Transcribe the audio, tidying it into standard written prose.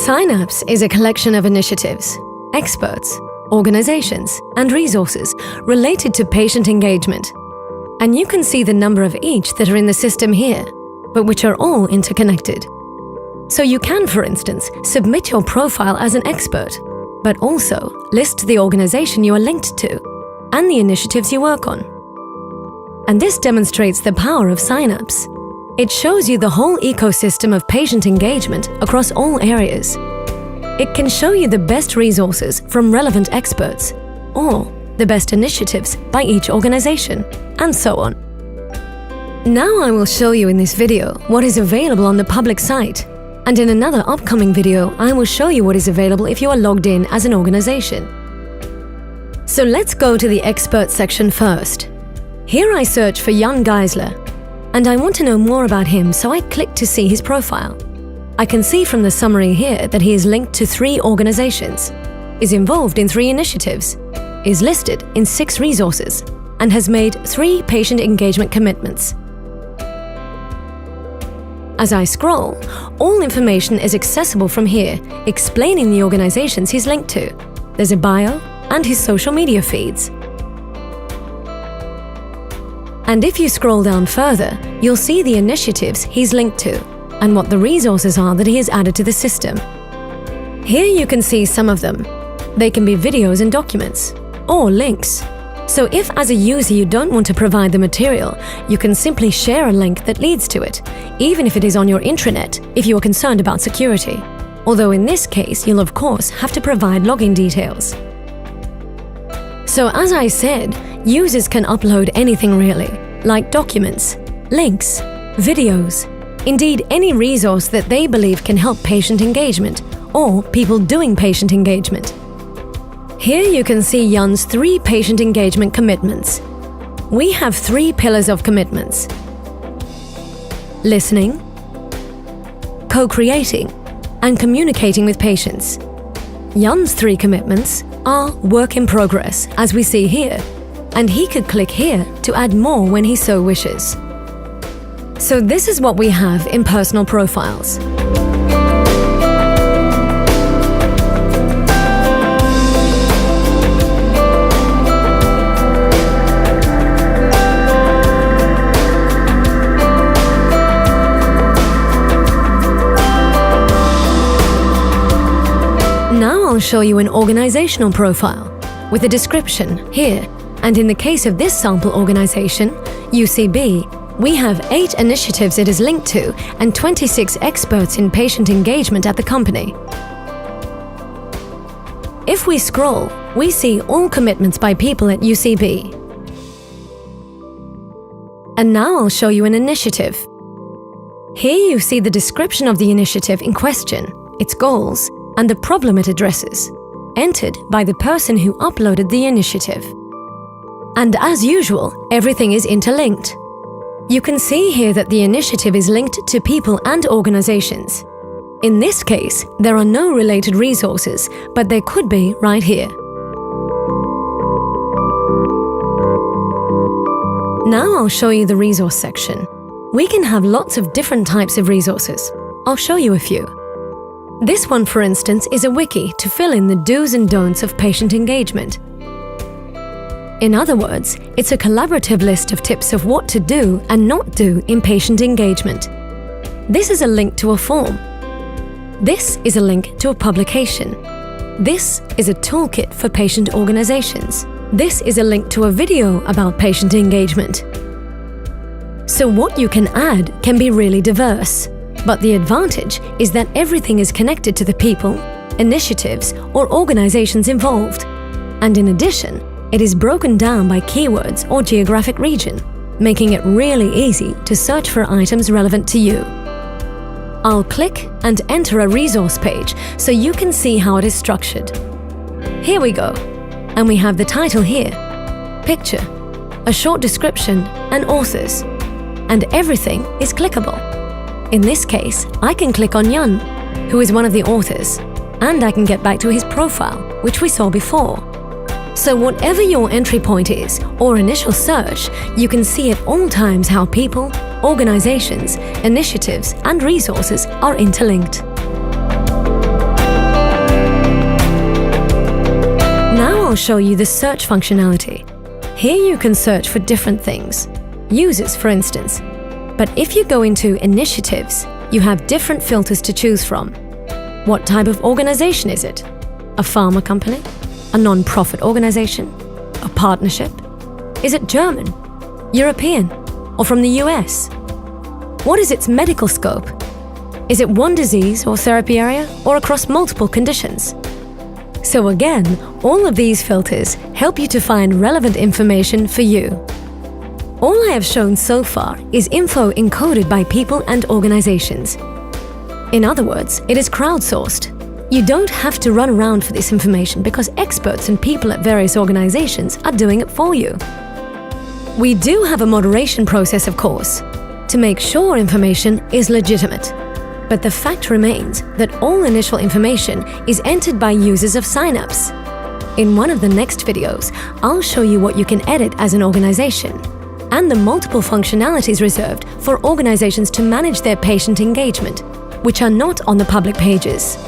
Synapse is a collection of initiatives, experts, organizations, and resources related to patient engagement. And you can see the number of each that are in the system here, but which are all interconnected. So you can, for instance, submit your profile as an expert, but also list the organization you are linked to and the initiatives you work on. And this demonstrates the power of Synapse. It shows you the whole ecosystem of patient engagement across all areas. It can show you the best resources from relevant experts, or the best initiatives by each organization, and so on. Now I will show you in this video what is available on the public site, and in another upcoming video I will show you what is available if you are logged in as an organization. So let's go to the expert section first. Here I search for Jan Geisler, and I want to know more about him, so I click to see his profile. I can see from the summary here that he is linked to 3 organizations, is involved in 3 initiatives, is listed in 6 resources, and has made 3 patient engagement commitments. As I scroll, all information is accessible from here, explaining the organizations he's linked to. There's a bio and his social media feeds. And if you scroll down further, you'll see the initiatives he's linked to and what the resources are that he has added to the system. Here you can see some of them. They can be videos and documents, or links. So if as a user you don't want to provide the material, you can simply share a link that leads to it, even if it is on your intranet if you are concerned about security. Although in this case, you'll of course have to provide login details. So as I said, users can upload anything really, like documents, links, videos, indeed any resource that they believe can help patient engagement or people doing patient engagement. Here you can see Jan's 3 patient engagement commitments. We have 3 pillars of commitments: listening, co-creating, and communicating with patients. Jan's 3 commitments are work in progress, as we see here, and he could click here to add more when he so wishes. So this is what we have in personal profiles. Now I'll show you an organizational profile with a description here, and in the case of this sample organization, UCB, we have 8 initiatives it is linked to and 26 experts in patient engagement at the company. If we scroll, we see all commitments by people at UCB. And now I'll show you an initiative. Here you see the description of the initiative in question, its goals, and the problem it addresses, entered by the person who uploaded the initiative. And as usual, everything is interlinked. You can see here that the initiative is linked to people and organizations. In this case, there are no related resources, but there could be right here. Now I'll show you the resource section. We can have lots of different types of resources. I'll show you a few. This one, for instance, is a wiki to fill in the do's and don'ts of patient engagement. In other words, it's a collaborative list of tips of what to do and not do in patient engagement. This is a link to a form. This is a link to a publication. This is a toolkit for patient organizations. This is a link to a video about patient engagement. So what you can add can be really diverse. But the advantage is that everything is connected to the people, initiatives, or organizations involved. And in addition, it is broken down by keywords or geographic region, making it really easy to search for items relevant to you. I'll click and enter a resource page so you can see how it is structured. Here we go, and we have the title here, picture, a short description, and authors. And everything is clickable. In this case, I can click on Jan, who is one of the authors, and I can get back to his profile, which we saw before. So whatever your entry point is, or initial search, you can see at all times how people, organizations, initiatives, and resources are interlinked. I'll show you the search functionality. Here you can search for different things, users for instance. But if you go into Initiatives, you have different filters to choose from. What type of organization is it? A pharma company? A non-profit organization? A partnership? Is it German, European, or from the US? What is its medical scope? Is it one disease or therapy area, or across multiple conditions? So again, all of these filters help you to find relevant information for you. All I have shown so far is info encoded by people and organizations. In other words, it is crowdsourced. You don't have to run around for this information because experts and people at various organizations are doing it for you. We do have a moderation process, of course, to make sure information is legitimate. But the fact remains that all initial information is entered by users of Synapse. In one of the next videos, I'll show you what you can edit as an organization and the multiple functionalities reserved for organizations to manage their patient engagement, which are not on the public pages.